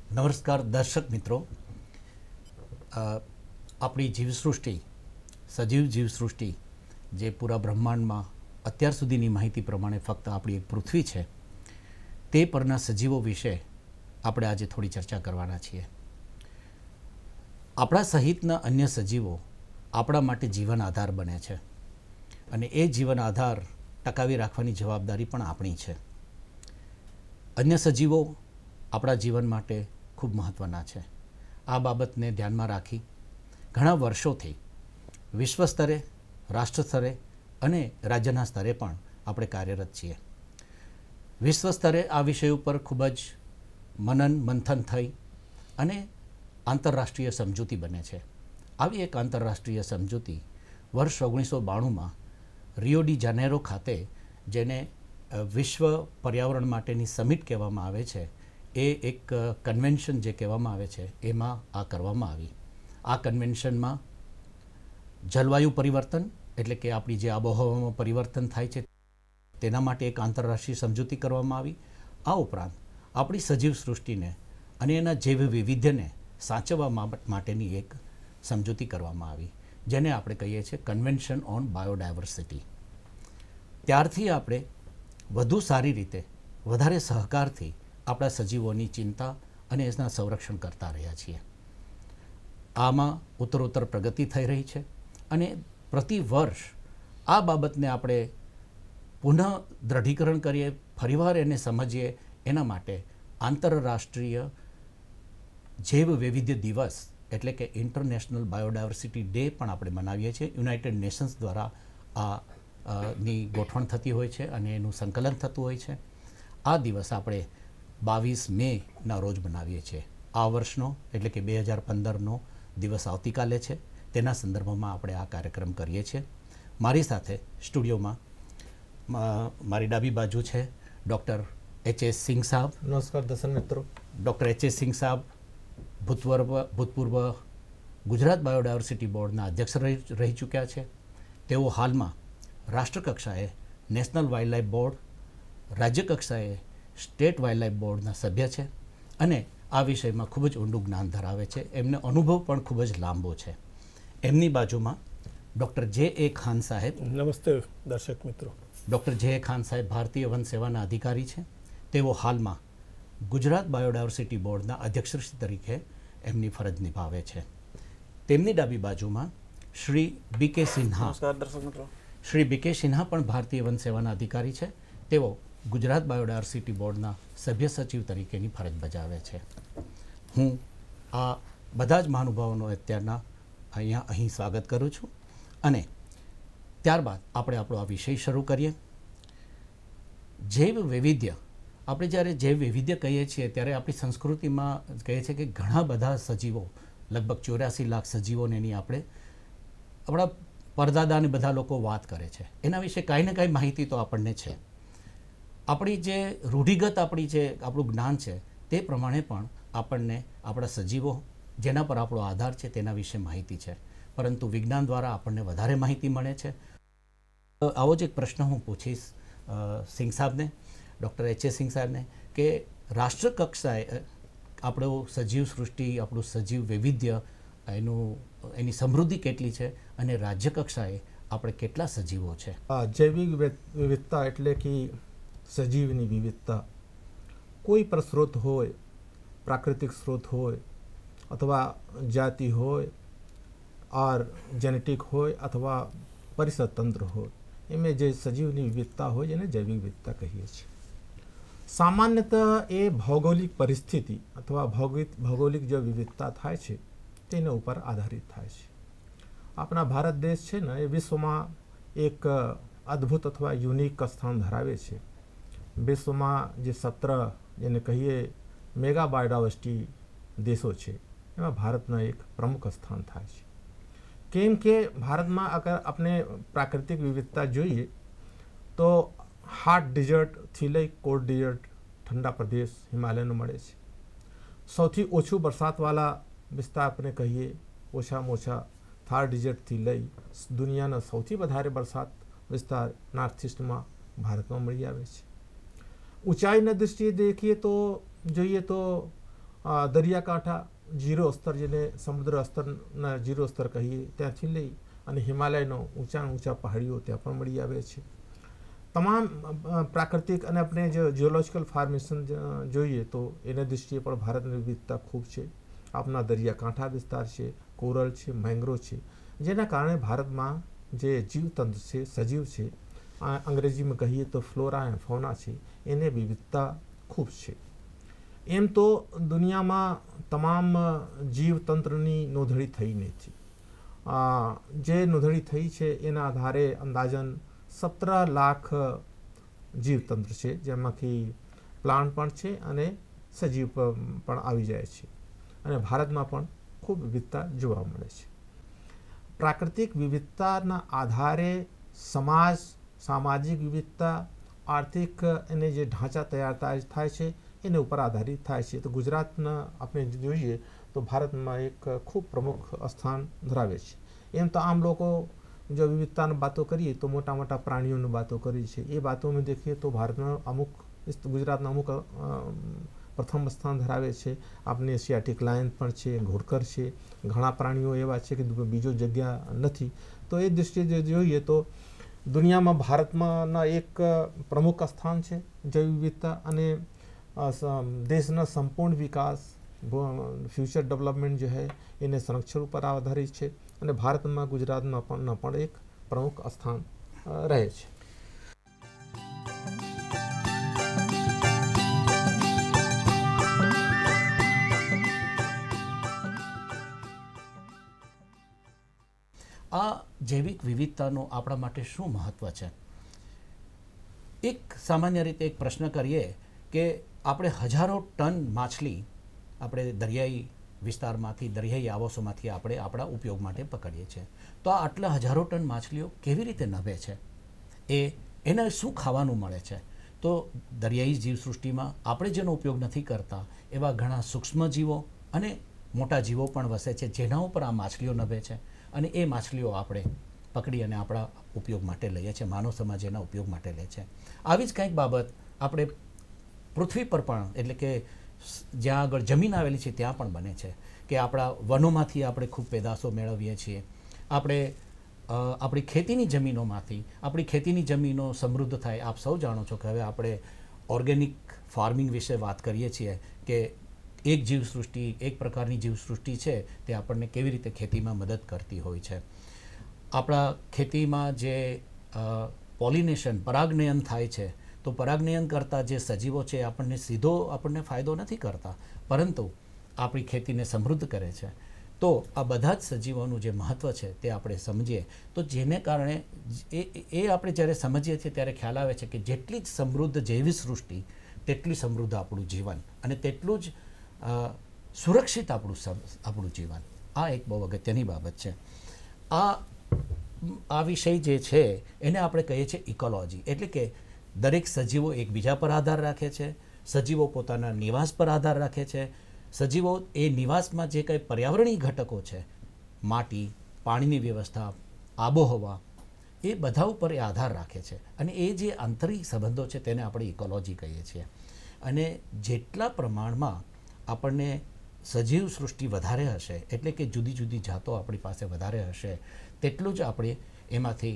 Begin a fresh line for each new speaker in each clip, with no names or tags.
નમસ્કાર દર્શક મિત્રો, આપણી જીવસૃષ્ટિ, સજીવ જીવસૃષ્ટિ જે પૂરા બ્રહ્માંડમાં અત્યાર સુધીની માહિતી પ્રમાણે ફક્ત આપણી એક પૃથ્વી છે, તે પરના સજીવો વિશે આપણે આજે થોડી ચર્ચા કરવાના છીએ. આપણા સહિતના અન્ય સજીવો આપણા માટે જીવન આધાર બને છે અને એ જીવન આધાર ટકાવી રાખવાની જવાબદારી પણ આપણી છે. અન્ય સજીવો આપણા જીવન માટે ખૂબ મહત્ત્વના છે. આ બાબતને ધ્યાનમાં રાખી ઘણા વર્ષોથી વિશ્વ સ્તરે, રાષ્ટ્ર સ્તરે અને રાજ્યના સ્તરે પણ આપણે કાર્યરત છીએ. વિશ્વ સ્તરે આ વિષય ઉપર ખૂબ જ મનન મંથન થઈ અને આંતરરાષ્ટ્રીય સમજૂતી બને છે. આવી એક આંતરરાષ્ટ્રીય સમજૂતી વર્ષ 1992માં રિયો ડી જાનેરો ખાતે, જેને વિશ્વ પર્યાવરણ માટેની સમિટ કહેવામાં આવે છે, એ એક કન્વેન્શન જે કહેવામાં આવે છે, એમાં આ કરવામાં આવી. આ કન્વેન્શનમાં જલવાયુ પરિવર્તન એટલે કે આપણી જે આબોહવામાં પરિવર્તન થાય છે તેના માટે એક આંતરરાષ્ટ્રીય સમજૂતી કરવામાં આવી. આ ઉપરાંત આપણી સજીવ સૃષ્ટિને અને એના જૈવ વૈવિધ્યને સાચવવા માટેની એક સમજૂતી કરવામાં આવી, જેને આપણે કહીએ છીએ કન્વેન્શન ઓન બાયોડાયવર્સિટી. ત્યારથી આપણે વધુ સારી રીતે, વધારે સહકારથી આપણા સજીવોની ચિંતા અને એના સંરક્ષણ કરતા રહ્યા છીએ. આમાં ઉત્તરોત્તર પ્રગતિ થઈ રહી છે અને પ્રતિ વર્ષ આ બાબતને આપણે પુનઃ દ્રઢીકરણ કરીએ, ફરીવાર એને સમજીએ, એના માટે આંતરરાષ્ટ્રીય જૈવ વૈવિધ્ય દિવસ એટલે કે ઇન્ટરનેશનલ બાયોડાયવર્સિટી ડે પણ આપણે મનાવીએ છીએ. યુનાઇટેડ નેશન્સ દ્વારા ની ગોઠવણ થતી હોય છે અને એનું સંકલન થતું હોય છે. આ દિવસ આપણે 22 મેના રોજ મનાવીએ છીએ. આ વર્ષનો એટલે કે 2015નો દિવસ આવતીકાલે છે. તેના સંદર્ભમાં આપણે આ કાર્યક્રમ કરીએ છીએ. મારી સાથે સ્ટુડિયોમાં મારી ડાબી બાજુ છે ડૉક્ટર એચ.એસ. સિંઘ સાહેબ.
નમસ્કાર દર્શક મિત્રો.
ડૉક્ટર એચ.એસ. સિંઘ સાહેબ ભૂતપૂર્વ ગુજરાત બાયોડાયવર્સિટી બોર્ડના અધ્યક્ષ રહી ચૂક્યા છે. તેઓ હાલમાં રાષ્ટ્રકક્ષાએ નેશનલ વાઇલ્ડલાઇફ બોર્ડ, રાજ્ય કક્ષાએ સ્ટેટ વાઇલ્ડલાઇફ બોર્ડના સભ્ય છે અને આ વિષયમાં ખૂબ જ ઊંડું જ્ઞાન ધરાવે છે. એમનો અનુભવ પણ ખૂબ જ લાંબો છે. એમની બાજુમાં ડૉક્ટર જે.એ. ખાન સાહેબ.
નમસ્તે દર્શક મિત્રો.
ડૉક્ટર જે.એ. ખાન સાહેબ ભારતીય વન સેવાના અધિકારી છે. તેઓ હાલમાં ગુજરાત બાયોડાયવર્સિટી બોર્ડના અધ્યક્ષ તરીકે એમની ફરજ નિભાવે છે. તેમની ડાબી બાજુમાં શ્રી બી.કે. સિન્હા.
નમસ્કાર દર્શક મિત્રો.
શ્રી બી.કે. સિન્હા પણ ભારતીય વન સેવાના અધિકારી છે. તેઓ ગુજરાત બાયોડાયવર્સિટી બોર્ડના સભ્ય સચિવ તરીકેની ફરજ બજાવે છે. હું આ બધા જ મહાનુભાવોનો અત્યારના અહીં સ્વાગત કરું છું અને ત્યારબાદ આપણે આપણો આ વિષય શરૂ કરીએ. જૈવ વૈવિધ્ય. આપણે જ્યારે જૈવ વૈવિધ્ય કહીએ છીએ ત્યારે આપણી સંસ્કૃતિમાં કહે છે કે ઘણા બધા સજીવો, લગભગ 84 લાખ સજીવોને એની આપણે આપણા પરદાદાને બધા લોકો વાત કરે છે. એના વિશે કાંઈ ને કાંઈ માહિતી તો આપણને છે. આપણી જે રૂઢિગત આપણું જ્ઞાન છે તે પ્રમાણે પણ આપણને આપણા સજીવો જેના પર આપણો આધાર છે તેના વિશે માહિતી છે, પરંતુ વિજ્ઞાન દ્વારા આપણને વધારે માહિતી મળે છે. આવો જ એક પ્રશ્ન હું પૂછીશ સિંઘ સાહેબને, ડૉક્ટર એચ.એસ. સિંઘ સાહેબને, કે રાષ્ટ્ર કક્ષાએ આપણું સજીવ સૃષ્ટિ, આપણું સજીવ વૈવિધ્ય, એની સમૃદ્ધિ કેટલી છે અને રાજ્ય કક્ષાએ આપણે કેટલા સજીવો છે?
જૈવિક વિવિધતા એટલે કે સજીવની વિવિધતા. કોઈ પણ સ્ત્રોત હોય, પ્રાકૃતિક સ્ત્રોત હોય અથવા જાતિ હોય और जेनेटिक હોય અથવા પરિસર તંત્ર હોય, એમાં જે સજીવની વિવિધતા હોય એને જૈવિક વિવિધતા કહીએ છીએ. સામાન્યતઃ એ ભૌગોલિક પરિસ્થિતિ અથવા ભૌગોલિક જે વિવિધતા થાય છે તેના ઉપર આધારિત થાય છે. આપણા ભારત દેશ છે ને એ વિશ્વમાં એક અદ્ભુત અથવા યુનિક સ્થાન ધરાવે છે. વિશ્વમાં જે 17 જેને કહીએ મેગા બાયોડાયવર્સિટી દેશો છે એમાં ભારતના એક પ્રમુખ સ્થાન થાય છે. કેમ કે ભારતમાં અગર આપણે પ્રાકૃતિક વિવિધતા જોઈએ તો હાટ ડેઝર્ટથી લઈ કોલ્ડ ડેઝર્ટ, ઠંડા પ્રદેશ હિમાલયનો મળે છે. સૌથી ઓછું વરસાદવાળા વિસ્તાર આપણે કહીએ ઓછામાં ઓછા થાર ડેઝર્ટથી લઈ દુનિયાના સૌથી વધારે વરસાદ વિસ્તાર નોર્થ ઇસ્ટમાં ભારતમાં મળી આવે છે. ઊંચાઈના દૃષ્ટિએ જોઈએ તો દરિયાકાંઠા જીરો સ્તર, જેને સમુદ્ર સ્તરના જીરો સ્તર કહીએ, ત્યાંથી લઈ અને હિમાલયનો ઊંચા પહાડીઓ ત્યાં પણ મળી આવે છે. તમામ પ્રાકૃતિક અને આપણે જો જીઓલોજિકલ ફોર્મેશન જોઈએ તો એના દૃષ્ટિએ પણ ભારતની વિવિધતા ખૂબ છે. આપણા દરિયાકાંઠા વિસ્તાર છે, કોરલ છે, મેંગ્રોવ છે, જેના કારણે ભારતમાં જે જીવતંત્ર છે, સજીવ છે, અંગ્રેજીમાં કહીએ તો ફ્લોરા એન્ડ ફોના છે, એને વિવિધતા ખૂબ છે. એમ તો દુનિયામાં તમામ જીવતંત્રની નોંધણી થઈ નથી. જે નોંધણી થઈ છે એના આધારે અંદાજન 17 લાખ જીવતંત્ર છે, જેમાંથી પ્લાન્ટ પણ છે અને સજીવ પણ આવી જાય છે. અને ભારતમાં પણ ખૂબ વિવિધતા જોવા મળે છે. પ્રાકૃતિક વિવિધતાના આધારે સામાજિક વિવિધતા, આર્થિક એને જે ઢાંચા તૈયાર થાય છે એના ઉપર આધારિત થાય છે. તો ગુજરાતના આપણે જોઈએ તો ભારતમાં એક ખૂબ પ્રમુખ સ્થાન ધરાવે છે. એમ તો આમ લોકો જો વિવિધતાની બાતો કરીએ તો મોટા મોટા પ્રાણીઓની બાતો કરી છે. એ બાતોમાં દેખીએ તો ભારતના ગુજરાતના અમુક પ્રથમ સ્થાન ધરાવે છે. આપણે એશિયાટિક લાયન પણ છે, ઘોડકર છે, ઘણા પ્રાણીઓ એવા છે કે બીજો જગ્યા નથી. તો એ દૃષ્ટિએ જોઈએ તો દુનિયામાં ભારતમાંના એક પ્રમુખ સ્થાન છે જૈવ વિવિધતા, અને દેશના સંપૂર્ણ વિકાસ, ફ્યુચર ડેવલપમેન્ટ જે છે એને સંરક્ષણ ઉપર આધારિત છે. અને ભારતમાં ગુજરાતમાં પણ એક પ્રમુખ સ્થાન રહે છે.
આ જૈવિક વિવિધતાનું આપણા માટે શું મહત્વ છે? એક સામાન્ય રીતે એક પ્રશ્ન કરીએ કે આપણે હજારો ટન માછલી આપણે દરિયાઈ વિસ્તારમાંથી, દરિયાઈ આવાસોમાંથી આપણે આપણા ઉપયોગ માટે પકડીએ છીએ. તો આ આટલા હજારો ટન માછલીઓ કેવી રીતે નભે છે? એને શું ખાવાનું મળે છે? તો દરિયાઈ જીવસૃષ્ટિમાં આપણે જેનો ઉપયોગ નથી કરતા એવા ઘણા સૂક્ષ્મ જીવો અને મોટા જીવો પણ વસે છે, જેના ઉપર આ માછલીઓ નભે છે. અને એ માછલીઓ આપણે પકડી અને આપણા ઉપયોગ માટે લઈએ છીએ, માનવ સમાજ એના ઉપયોગ માટે લે છે. આવી જ કંઈક બાબત આપણે પૃથ્વી પર પણ, એટલે કે જ્યાં આગળ જમીન આવેલી છે ત્યાં પણ બને છે કે આપણા વનોમાંથી આપણે ખૂબ પેદાશો મેળવીએ છીએ. આપણે આપણી ખેતીની જમીનોમાંથી, આપણી ખેતીની જમીનો સમૃદ્ધ થાય. આપ સૌ જાણો છો કે હવે આપણે ઓર્ગેનિક ફાર્મિંગ વિશે વાત કરીએ છીએ કે એક જીવસૃષ્ટિ, એક પ્રકારની જીવસૃષ્ટિ છે તે આપણને કેવી રીતે ખેતીમાં મદદ કરતી હોય છે. આપણા ખેતીમાં જે પોલિનેશન, પરાગનયન થાય છે, તો પરાગનયન કરતા જે સજીવો છે આપણને સીધો ફાયદો નથી કરતા, પરંતુ આપણી ખેતીને સમૃદ્ધ કરે છે. તો આ બધા જ સજીવોનું જે મહત્ત્વ છે તે આપણે સમજીએ તો જેને કારણે એ આપણે જ્યારે સમજીએ છીએ ત્યારે ખ્યાલ આવે છે કે જેટલી જ સમૃદ્ધ જૈવિક સૃષ્ટિ તેટલી સમૃદ્ધ આપણું જીવન અને તેટલું જ સુરક્ષિત આપણું જીવન. આ એક બહુ અગત્યની બાબત છે. આ વિષય જે છે એને આપણે કહીએ છીએ ઇકોલોજી. એટલે કે દરેક સજીવો એકબીજા પર આધાર રાખે છે, સજીવો પોતાના નિવાસ પર આધાર રાખે છે, સજીવો એ નિવાસમાં જે કંઈ પર્યાવરણીય ઘટકો છે, માટી, પાણીની વ્યવસ્થા, આબોહવા, એ બધા ઉપર એ આધાર રાખે છે. અને એ જે આંતરિક સંબંધો છે તેને આપણે ઇકોલોજી કહીએ છીએ. અને જેટલા પ્રમાણમાં આપણને સજીવ સૃષ્ટિ વધારે હશે, એટલે કે જુદી જુદી જાતો આપણી પાસે વધારે હશે, તેટલું જ આપણે એમાંથી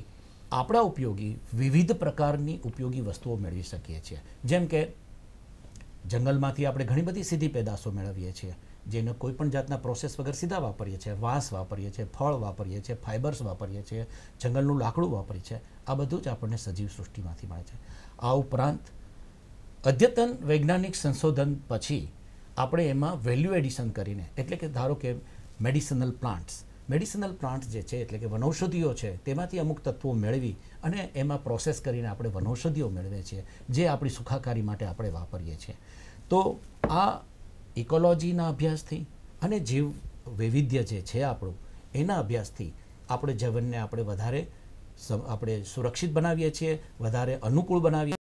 આપણા ઉપયોગી વિવિધ પ્રકારની ઉપયોગી વસ્તુઓ મેળવી શકીએ છીએ. જેમ કે જંગલમાંથી આપણે ઘણી બધી સીધી પેદાશો મેળવીએ છીએ, જેને કોઈ પણ જાતના પ્રોસેસ વગર સીધા વાપરીએ છીએ. વાંસ વાપરીએ છીએ, ફળ વાપરીએ છીએ, ફાઇબર્સ વાપરીએ છીએ, જંગલનું લાકડું વાપરીએ છીએ. આ બધું જ આપણને સજીવ સૃષ્ટિમાંથી મળે છે. આ ઉપરાંત અદ્યતન વૈજ્ઞાનિક સંશોધન પછી આપણે એમાં વેલ્યુ એડિશન કરીને, એટલે કે ધારો કે મેડિસિનલ પ્લાન્ટ્સ જે છે, એટલે કે વનૌષધિઓ છે, તેમાંથી અમુક તત્વો મેળવી અને એમાં પ્રોસેસ કરીને આપણે વનૌષધિઓ મેળવીએ છીએ, જે આપણી સુખાકારી માટે આપણે વાપરીએ છીએ. તો આ ઇકોલોજીના અભ્યાસથી અને જીવ વૈવિધ્ય જે છે આપણું, એના અભ્યાસથી આપણે જીવનને આપણે વધારે સુરક્ષિત બનાવીએ છીએ, વધારે અનુકૂળ બનાવીએ